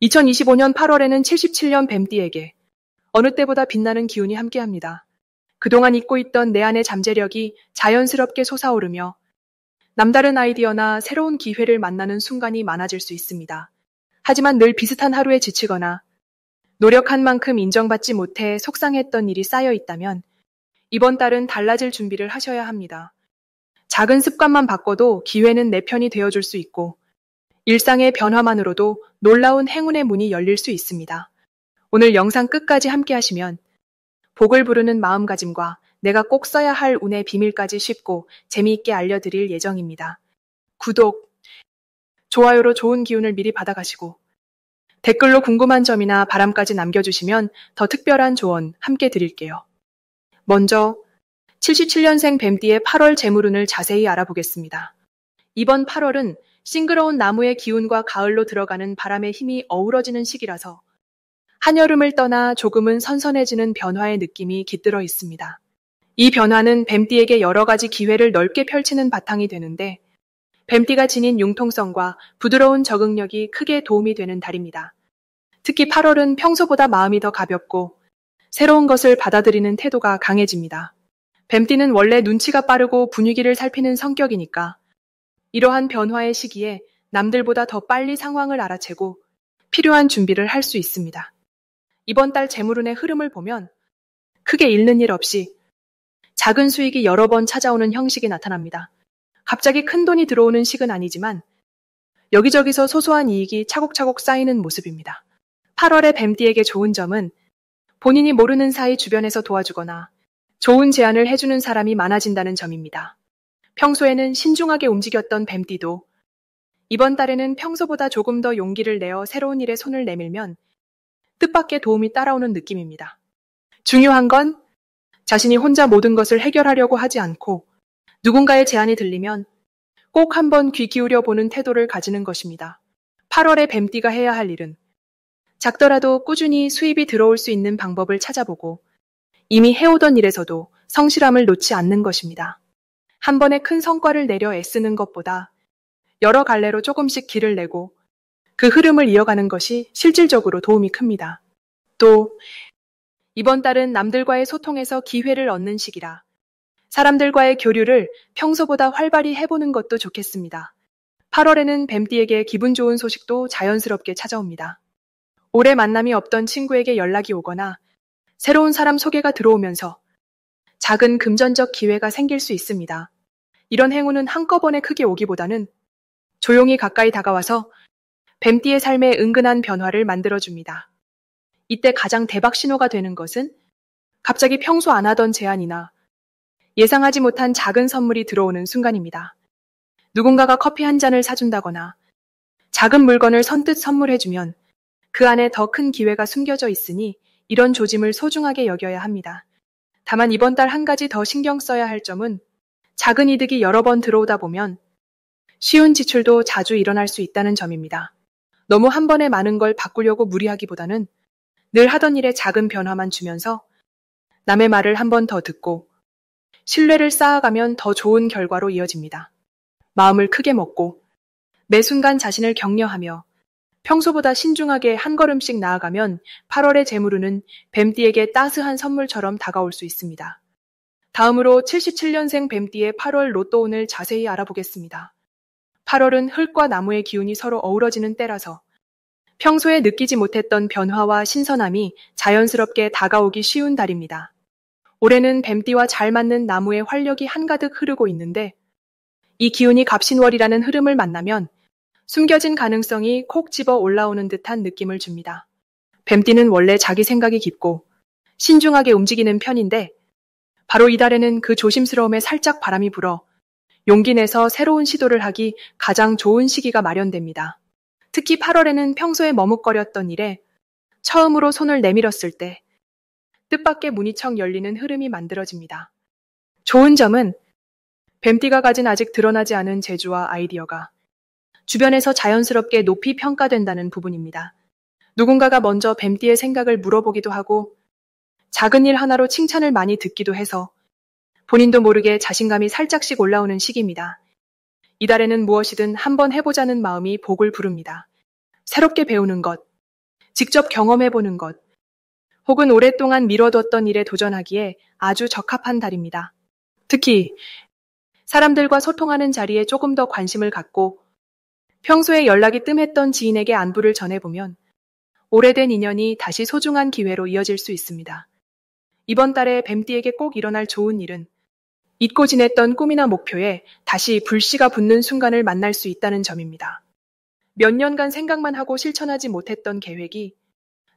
2025년 8월에는 77년 뱀띠에게 어느 때보다 빛나는 기운이 함께합니다. 그동안 잊고 있던 내 안의 잠재력이 자연스럽게 솟아오르며 남다른 아이디어나 새로운 기회를 만나는 순간이 많아질 수 있습니다. 하지만 늘 비슷한 하루에 지치거나 노력한 만큼 인정받지 못해 속상했던 일이 쌓여 있다면 이번 달은 달라질 준비를 하셔야 합니다. 작은 습관만 바꿔도 기회는 내 편이 되어줄 수 있고 일상의 변화만으로도 놀라운 행운의 문이 열릴 수 있습니다. 오늘 영상 끝까지 함께 하시면 복을 부르는 마음가짐과 내가 꼭 써야 할 운의 비밀까지 쉽고 재미있게 알려드릴 예정입니다. 구독, 좋아요로 좋은 기운을 미리 받아가시고 댓글로 궁금한 점이나 바람까지 남겨주시면 더 특별한 조언 함께 드릴게요. 먼저 77년생 뱀띠의 8월 재물운을 자세히 알아보겠습니다. 이번 8월은 싱그러운 나무의 기운과 가을로 들어가는 바람의 힘이 어우러지는 시기라서 한여름을 떠나 조금은 선선해지는 변화의 느낌이 깃들어 있습니다. 이 변화는 뱀띠에게 여러 가지 기회를 넓게 펼치는 바탕이 되는데 뱀띠가 지닌 융통성과 부드러운 적응력이 크게 도움이 되는 달입니다. 특히 8월은 평소보다 마음이 더 가볍고 새로운 것을 받아들이는 태도가 강해집니다. 뱀띠는 원래 눈치가 빠르고 분위기를 살피는 성격이니까 이러한 변화의 시기에 남들보다 더 빨리 상황을 알아채고 필요한 준비를 할 수 있습니다. 이번 달 재물운의 흐름을 보면 크게 잃는 일 없이 작은 수익이 여러 번 찾아오는 형식이 나타납니다. 갑자기 큰 돈이 들어오는 식은 아니지만 여기저기서 소소한 이익이 차곡차곡 쌓이는 모습입니다. 8월의 뱀띠에게 좋은 점은 본인이 모르는 사이 주변에서 도와주거나 좋은 제안을 해주는 사람이 많아진다는 점입니다. 평소에는 신중하게 움직였던 뱀띠도 이번 달에는 평소보다 조금 더 용기를 내어 새로운 일에 손을 내밀면 뜻밖의 도움이 따라오는 느낌입니다. 중요한 건 자신이 혼자 모든 것을 해결하려고 하지 않고 누군가의 제안이 들리면 꼭 한번 귀 기울여 보는 태도를 가지는 것입니다. 8월에 뱀띠가 해야 할 일은 작더라도 꾸준히 수입이 들어올 수 있는 방법을 찾아보고 이미 해오던 일에서도 성실함을 놓지 않는 것입니다. 한 번에 큰 성과를 내려 애쓰는 것보다 여러 갈래로 조금씩 길을 내고 그 흐름을 이어가는 것이 실질적으로 도움이 큽니다. 또 이번 달은 남들과의 소통에서 기회를 얻는 시기라 사람들과의 교류를 평소보다 활발히 해보는 것도 좋겠습니다. 8월에는 뱀띠에게 기분 좋은 소식도 자연스럽게 찾아옵니다. 오래 만남이 없던 친구에게 연락이 오거나 새로운 사람 소개가 들어오면서 작은 금전적 기회가 생길 수 있습니다. 이런 행운은 한꺼번에 크게 오기보다는 조용히 가까이 다가와서 뱀띠의 삶에 은근한 변화를 만들어줍니다. 이때 가장 대박 신호가 되는 것은 갑자기 평소 안 하던 제안이나 예상하지 못한 작은 선물이 들어오는 순간입니다. 누군가가 커피 한 잔을 사준다거나 작은 물건을 선뜻 선물해주면 그 안에 더 큰 기회가 숨겨져 있으니 이런 조짐을 소중하게 여겨야 합니다. 다만 이번 달 한 가지 더 신경 써야 할 점은 작은 이득이 여러 번 들어오다 보면 쉬운 지출도 자주 일어날 수 있다는 점입니다. 너무 한 번에 많은 걸 바꾸려고 무리하기보다는 늘 하던 일에 작은 변화만 주면서 남의 말을 한 번 더 듣고 신뢰를 쌓아가면 더 좋은 결과로 이어집니다. 마음을 크게 먹고 매 순간 자신을 격려하며 평소보다 신중하게 한 걸음씩 나아가면 8월의 재물운은 뱀띠에게 따스한 선물처럼 다가올 수 있습니다. 다음으로 77년생 뱀띠의 8월 로또운을 자세히 알아보겠습니다. 8월은 흙과 나무의 기운이 서로 어우러지는 때라서 평소에 느끼지 못했던 변화와 신선함이 자연스럽게 다가오기 쉬운 달입니다. 올해는 뱀띠와 잘 맞는 나무의 활력이 한가득 흐르고 있는데 이 기운이 갑신월이라는 흐름을 만나면 숨겨진 가능성이 콕 집어 올라오는 듯한 느낌을 줍니다. 뱀띠는 원래 자기 생각이 깊고 신중하게 움직이는 편인데 바로 이달에는 그 조심스러움에 살짝 바람이 불어 용기 내서 새로운 시도를 하기 가장 좋은 시기가 마련됩니다. 특히 8월에는 평소에 머뭇거렸던 일에 처음으로 손을 내밀었을 때 뜻밖의 문이 척 열리는 흐름이 만들어집니다. 좋은 점은 뱀띠가 가진 아직 드러나지 않은 재주와 아이디어가 주변에서 자연스럽게 높이 평가된다는 부분입니다. 누군가가 먼저 뱀띠의 생각을 물어보기도 하고 작은 일 하나로 칭찬을 많이 듣기도 해서 본인도 모르게 자신감이 살짝씩 올라오는 시기입니다. 이달에는 무엇이든 한번 해보자는 마음이 복을 부릅니다. 새롭게 배우는 것, 직접 경험해보는 것, 혹은 오랫동안 미뤄뒀던 일에 도전하기에 아주 적합한 달입니다. 특히 사람들과 소통하는 자리에 조금 더 관심을 갖고 평소에 연락이 뜸했던 지인에게 안부를 전해보면 오래된 인연이 다시 소중한 기회로 이어질 수 있습니다. 이번 달에 뱀띠에게 꼭 일어날 좋은 일은 잊고 지냈던 꿈이나 목표에 다시 불씨가 붙는 순간을 만날 수 있다는 점입니다. 몇 년간 생각만 하고 실천하지 못했던 계획이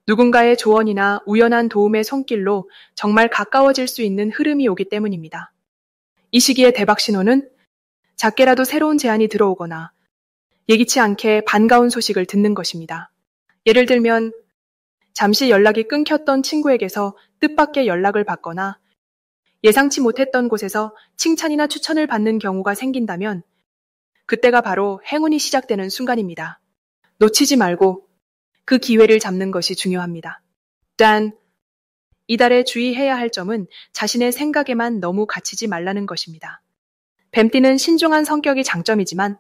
누군가의 조언이나 우연한 도움의 손길로 정말 가까워질 수 있는 흐름이 오기 때문입니다. 이 시기의 대박 신호는 작게라도 새로운 제안이 들어오거나 예기치 않게 반가운 소식을 듣는 것입니다. 예를 들면 잠시 연락이 끊겼던 친구에게서 뜻밖의 연락을 받거나 예상치 못했던 곳에서 칭찬이나 추천을 받는 경우가 생긴다면 그때가 바로 행운이 시작되는 순간입니다. 놓치지 말고 그 기회를 잡는 것이 중요합니다. 단, 이달에 주의해야 할 점은 자신의 생각에만 너무 갇히지 말라는 것입니다. 뱀띠는 신중한 성격이 장점이지만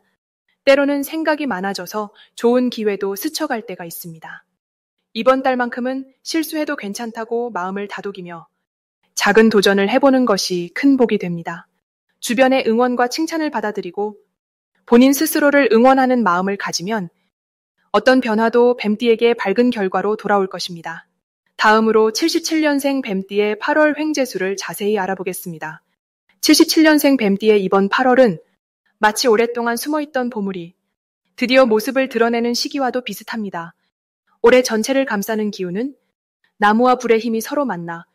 때로는 생각이 많아져서 좋은 기회도 스쳐갈 때가 있습니다. 이번 달만큼은 실수해도 괜찮다고 마음을 다독이며 작은 도전을 해보는 것이 큰 복이 됩니다. 주변의 응원과 칭찬을 받아들이고 본인 스스로를 응원하는 마음을 가지면 어떤 변화도 뱀띠에게 밝은 결과로 돌아올 것입니다. 다음으로 77년생 뱀띠의 8월 횡재수를 자세히 알아보겠습니다. 77년생 뱀띠의 이번 8월은 마치 오랫동안 숨어있던 보물이 드디어 모습을 드러내는 시기와도 비슷합니다. 올해 전체를 감싸는 기운은 나무와 불의 힘이 서로 만나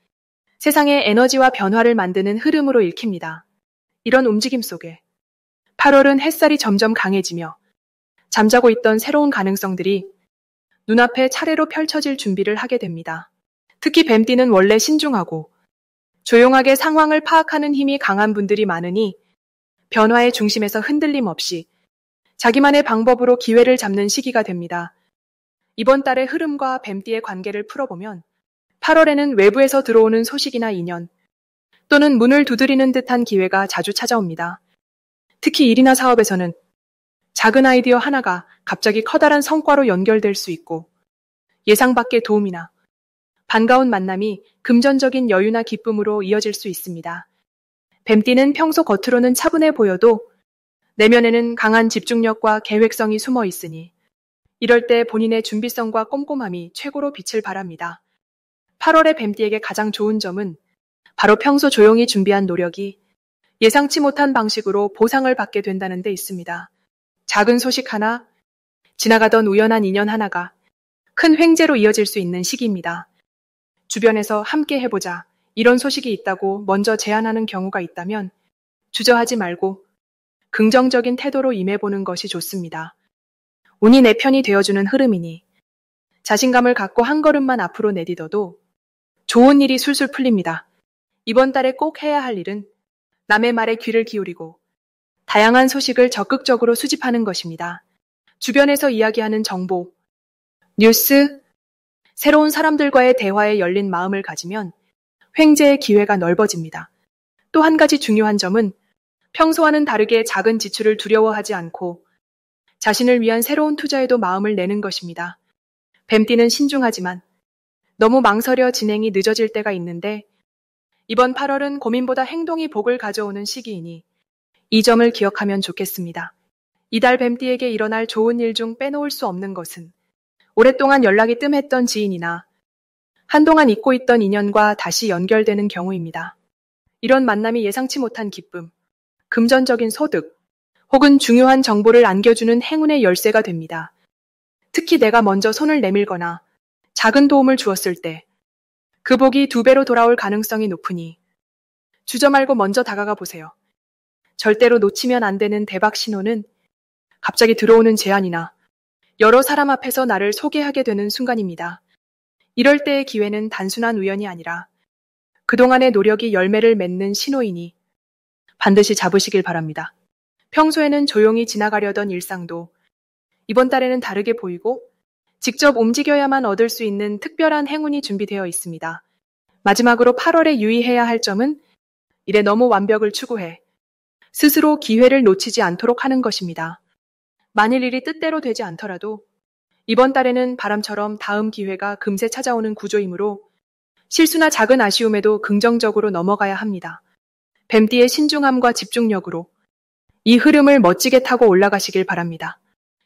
세상의 에너지와 변화를 만드는 흐름으로 읽힙니다. 이런 움직임 속에 8월은 햇살이 점점 강해지며 잠자고 있던 새로운 가능성들이 눈앞에 차례로 펼쳐질 준비를 하게 됩니다. 특히 뱀띠는 원래 신중하고 조용하게 상황을 파악하는 힘이 강한 분들이 많으니 변화의 중심에서 흔들림 없이 자기만의 방법으로 기회를 잡는 시기가 됩니다. 이번 달의 흐름과 뱀띠의 관계를 풀어보면 8월에는 외부에서 들어오는 소식이나 인연 또는 문을 두드리는 듯한 기회가 자주 찾아옵니다. 특히 일이나 사업에서는 작은 아이디어 하나가 갑자기 커다란 성과로 연결될 수 있고 예상 밖의 도움이나 반가운 만남이 금전적인 여유나 기쁨으로 이어질 수 있습니다. 뱀띠는 평소 겉으로는 차분해 보여도 내면에는 강한 집중력과 계획성이 숨어 있으니 이럴 때 본인의 준비성과 꼼꼼함이 최고로 빛을 발합니다. 8월의 뱀띠에게 가장 좋은 점은 바로 평소 조용히 준비한 노력이 예상치 못한 방식으로 보상을 받게 된다는 데 있습니다. 작은 소식 하나, 지나가던 우연한 인연 하나가 큰 횡재로 이어질 수 있는 시기입니다. 주변에서 함께 해보자, 이런 소식이 있다고 먼저 제안하는 경우가 있다면 주저하지 말고 긍정적인 태도로 임해보는 것이 좋습니다. 운이 내 편이 되어주는 흐름이니 자신감을 갖고 한 걸음만 앞으로 내딛어도 좋은 일이 술술 풀립니다. 이번 달에 꼭 해야 할 일은 남의 말에 귀를 기울이고 다양한 소식을 적극적으로 수집하는 것입니다. 주변에서 이야기하는 정보, 뉴스, 새로운 사람들과의 대화에 열린 마음을 가지면 횡재의 기회가 넓어집니다. 또 한 가지 중요한 점은 평소와는 다르게 작은 지출을 두려워하지 않고 자신을 위한 새로운 투자에도 마음을 내는 것입니다. 뱀띠는 신중하지만 너무 망설여 진행이 늦어질 때가 있는데 이번 8월은 고민보다 행동이 복을 가져오는 시기이니 이 점을 기억하면 좋겠습니다. 이달 뱀띠에게 일어날 좋은 일 중 빼놓을 수 없는 것은 오랫동안 연락이 뜸했던 지인이나 한동안 잊고 있던 인연과 다시 연결되는 경우입니다. 이런 만남이 예상치 못한 기쁨, 금전적인 소득, 혹은 중요한 정보를 안겨주는 행운의 열쇠가 됩니다. 특히 내가 먼저 손을 내밀거나 작은 도움을 주었을 때 그 복이 2배로 돌아올 가능성이 높으니 주저 말고 먼저 다가가 보세요. 절대로 놓치면 안 되는 대박 신호는 갑자기 들어오는 제안이나 여러 사람 앞에서 나를 소개하게 되는 순간입니다. 이럴 때의 기회는 단순한 우연이 아니라 그동안의 노력이 열매를 맺는 신호이니 반드시 잡으시길 바랍니다. 평소에는 조용히 지나가려던 일상도 이번 달에는 다르게 보이고 직접 움직여야만 얻을 수 있는 특별한 행운이 준비되어 있습니다. 마지막으로 8월에 유의해야 할 점은 일에 너무 완벽을 추구해 스스로 기회를 놓치지 않도록 하는 것입니다. 만일 일이 뜻대로 되지 않더라도 이번 달에는 바람처럼 다음 기회가 금세 찾아오는 구조이므로 실수나 작은 아쉬움에도 긍정적으로 넘어가야 합니다. 뱀띠의 신중함과 집중력으로 이 흐름을 멋지게 타고 올라가시길 바랍니다.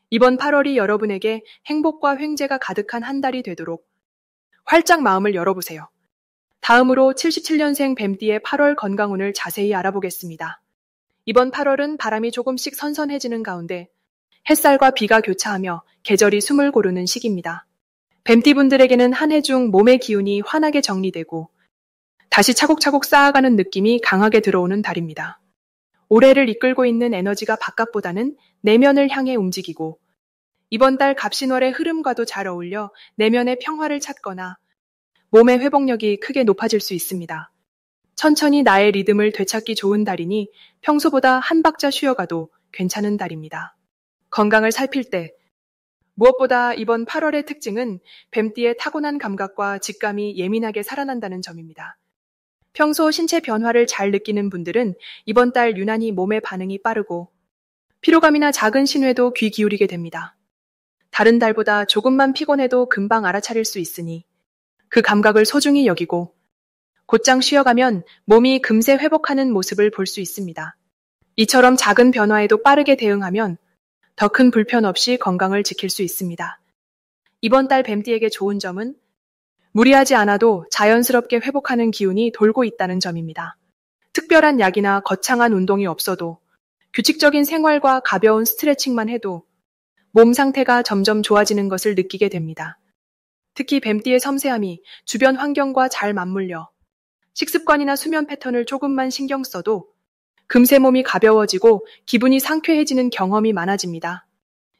이번 8월이 여러분에게 행복과 횡재가 가득한 한 달이 되도록 활짝 마음을 열어보세요. 다음으로 77년생 뱀띠의 8월 건강운을 자세히 알아보겠습니다. 이번 8월은 바람이 조금씩 선선해지는 가운데 햇살과 비가 교차하며 계절이 숨을 고르는 시기입니다. 뱀띠분들에게는 한 해 중 몸의 기운이 환하게 정리되고 다시 차곡차곡 쌓아가는 느낌이 강하게 들어오는 달입니다. 올해를 이끌고 있는 에너지가 바깥보다는 내면을 향해 움직이고 이번 달 갑신월의 흐름과도 잘 어울려 내면의 평화를 찾거나 몸의 회복력이 크게 높아질 수 있습니다. 천천히 나의 리듬을 되찾기 좋은 달이니 평소보다 한 박자 쉬어가도 괜찮은 달입니다. 건강을 살필 때 무엇보다 이번 8월의 특징은 뱀띠의 타고난 감각과 직감이 예민하게 살아난다는 점입니다. 평소 신체 변화를 잘 느끼는 분들은 이번 달 유난히 몸의 반응이 빠르고 피로감이나 작은 신호에도 귀 기울이게 됩니다. 다른 달보다 조금만 피곤해도 금방 알아차릴 수 있으니 그 감각을 소중히 여기고 곧장 쉬어가면 몸이 금세 회복하는 모습을 볼 수 있습니다. 이처럼 작은 변화에도 빠르게 대응하면 더 큰 불편 없이 건강을 지킬 수 있습니다. 이번 달 뱀띠에게 좋은 점은 무리하지 않아도 자연스럽게 회복하는 기운이 돌고 있다는 점입니다. 특별한 약이나 거창한 운동이 없어도 규칙적인 생활과 가벼운 스트레칭만 해도 몸 상태가 점점 좋아지는 것을 느끼게 됩니다. 특히 뱀띠의 섬세함이 주변 환경과 잘 맞물려 식습관이나 수면 패턴을 조금만 신경 써도 금세 몸이 가벼워지고 기분이 상쾌해지는 경험이 많아집니다.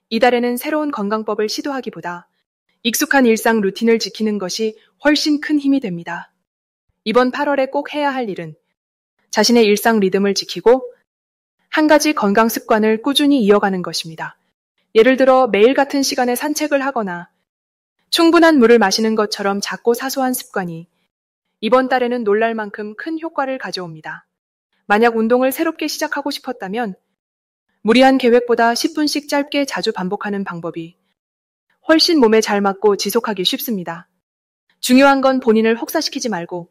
이달에는 새로운 건강법을 시도하기보다 익숙한 일상 루틴을 지키는 것이 훨씬 큰 힘이 됩니다. 이번 8월에 꼭 해야 할 일은 자신의 일상 리듬을 지키고 한 가지 건강 습관을 꾸준히 이어가는 것입니다. 예를 들어 매일 같은 시간에 산책을 하거나 충분한 물을 마시는 것처럼 작고 사소한 습관이 이번 달에는 놀랄 만큼 큰 효과를 가져옵니다. 만약 운동을 새롭게 시작하고 싶었다면 무리한 계획보다 10분씩 짧게 자주 반복하는 방법이 훨씬 몸에 잘 맞고 지속하기 쉽습니다. 중요한 건 본인을 혹사시키지 말고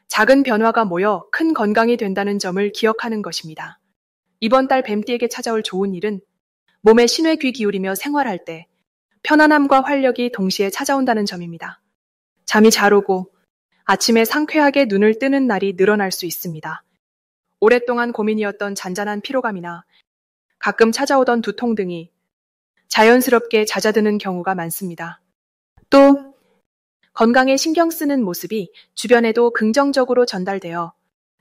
작은 변화가 모여 큰 건강이 된다는 점을 기억하는 것입니다. 이번 달 뱀띠에게 찾아올 좋은 일은 몸에 신뢰 귀 기울이며 생활할 때 편안함과 활력이 동시에 찾아온다는 점입니다. 잠이 잘 오고 아침에 상쾌하게 눈을 뜨는 날이 늘어날 수 있습니다. 오랫동안 고민이었던 잔잔한 피로감이나 가끔 찾아오던 두통 등이 자연스럽게 잦아드는 경우가 많습니다. 또 건강에 신경 쓰는 모습이 주변에도 긍정적으로 전달되어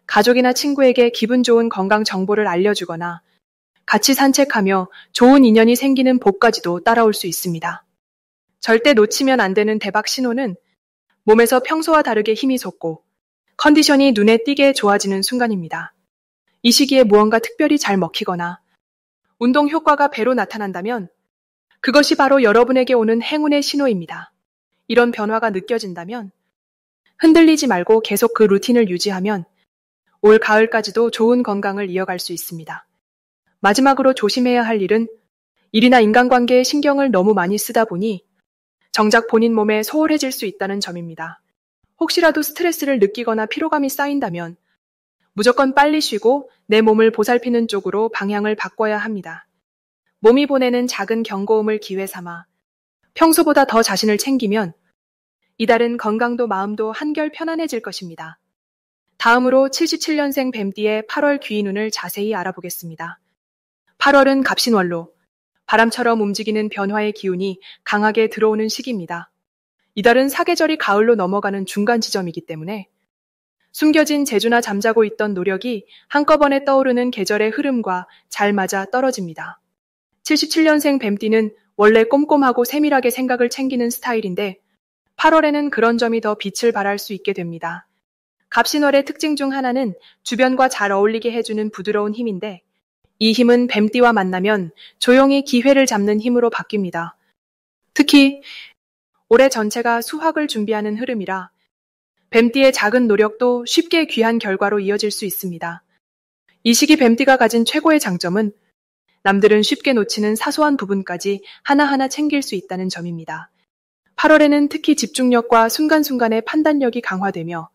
가족이나 친구에게 기분 좋은 건강 정보를 알려주거나 같이 산책하며 좋은 인연이 생기는 복까지도 따라올 수 있습니다. 절대 놓치면 안 되는 대박 신호는 몸에서 평소와 다르게 힘이 솟고 컨디션이 눈에 띄게 좋아지는 순간입니다. 이 시기에 무언가 특별히 잘 먹히거나 운동 효과가 배로 나타난다면 그것이 바로 여러분에게 오는 행운의 신호입니다. 이런 변화가 느껴진다면 흔들리지 말고 계속 그 루틴을 유지하면 올 가을까지도 좋은 건강을 이어갈 수 있습니다. 마지막으로 조심해야 할 일은 일이나 인간관계에 신경을 너무 많이 쓰다 보니 정작 본인 몸에 소홀해질 수 있다는 점입니다. 혹시라도 스트레스를 느끼거나 피로감이 쌓인다면 무조건 빨리 쉬고 내 몸을 보살피는 쪽으로 방향을 바꿔야 합니다. 몸이 보내는 작은 경고음을 기회 삼아 평소보다 더 자신을 챙기면 이달은 건강도 마음도 한결 편안해질 것입니다. 다음으로 77년생 뱀띠의 8월 귀인운을 자세히 알아보겠습니다. 8월은 갑신월로 바람처럼 움직이는 변화의 기운이 강하게 들어오는 시기입니다. 이달은 사계절이 가을로 넘어가는 중간 지점이기 때문에 숨겨진 재주나 잠자고 있던 노력이 한꺼번에 떠오르는 계절의 흐름과 잘 맞아 떨어집니다. 77년생 뱀띠는 원래 꼼꼼하고 세밀하게 생각을 챙기는 스타일인데 8월에는 그런 점이 더 빛을 발할 수 있게 됩니다. 갑신월의 특징 중 하나는 주변과 잘 어울리게 해주는 부드러운 힘인데 이 힘은 뱀띠와 만나면 조용히 기회를 잡는 힘으로 바뀝니다. 특히 올해 전체가 수확을 준비하는 흐름이라 뱀띠의 작은 노력도 쉽게 귀한 결과로 이어질 수 있습니다. 이 시기 뱀띠가 가진 최고의 장점은 남들은 쉽게 놓치는 사소한 부분까지 하나하나 챙길 수 있다는 점입니다. 8월에는 특히 집중력과 순간순간의 판단력이 강화되며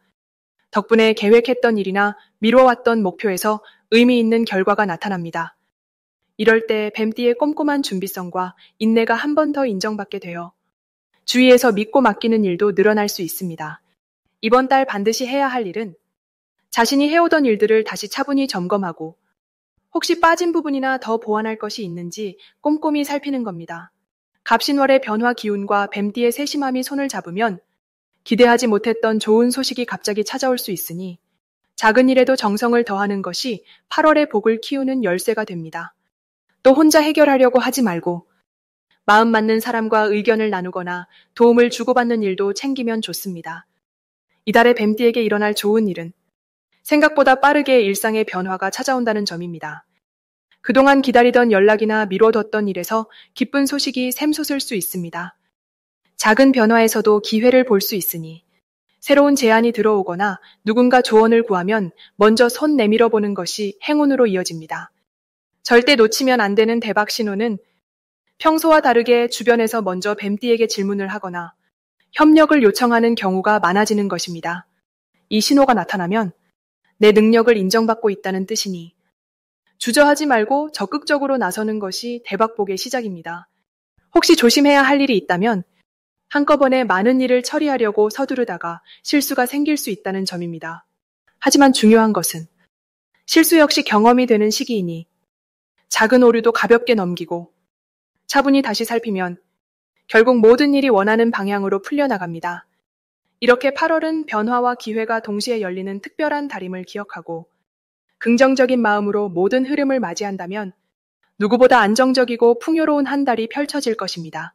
덕분에 계획했던 일이나 미뤄왔던 목표에서 의미 있는 결과가 나타납니다. 이럴 때 뱀띠의 꼼꼼한 준비성과 인내가 한 번 더 인정받게 되어 주위에서 믿고 맡기는 일도 늘어날 수 있습니다. 이번 달 반드시 해야 할 일은 자신이 해오던 일들을 다시 차분히 점검하고 혹시 빠진 부분이나 더 보완할 것이 있는지 꼼꼼히 살피는 겁니다. 갑신월의 변화 기운과 뱀띠의 세심함이 손을 잡으면 기대하지 못했던 좋은 소식이 갑자기 찾아올 수 있으니 작은 일에도 정성을 더하는 것이 8월의 복을 키우는 열쇠가 됩니다. 또 혼자 해결하려고 하지 말고 마음 맞는 사람과 의견을 나누거나 도움을 주고받는 일도 챙기면 좋습니다. 이달의 뱀띠에게 일어날 좋은 일은 생각보다 빠르게 일상의 변화가 찾아온다는 점입니다. 그동안 기다리던 연락이나 미뤄뒀던 일에서 기쁜 소식이 샘솟을 수 있습니다. 작은 변화에서도 기회를 볼 수 있으니 새로운 제안이 들어오거나 누군가 조언을 구하면 먼저 손 내밀어 보는 것이 행운으로 이어집니다. 절대 놓치면 안 되는 대박 신호는 평소와 다르게 주변에서 먼저 뱀띠에게 질문을 하거나 협력을 요청하는 경우가 많아지는 것입니다. 이 신호가 나타나면 내 능력을 인정받고 있다는 뜻이니 주저하지 말고 적극적으로 나서는 것이 대박복의 시작입니다. 혹시 조심해야 할 일이 있다면 한꺼번에 많은 일을 처리하려고 서두르다가 실수가 생길 수 있다는 점입니다. 하지만 중요한 것은 실수 역시 경험이 되는 시기이니 작은 오류도 가볍게 넘기고 차분히 다시 살피면 결국 모든 일이 원하는 방향으로 풀려나갑니다. 이렇게 8월은 변화와 기회가 동시에 열리는 특별한 달임을 기억하고 긍정적인 마음으로 모든 흐름을 맞이한다면 누구보다 안정적이고 풍요로운 한 달이 펼쳐질 것입니다.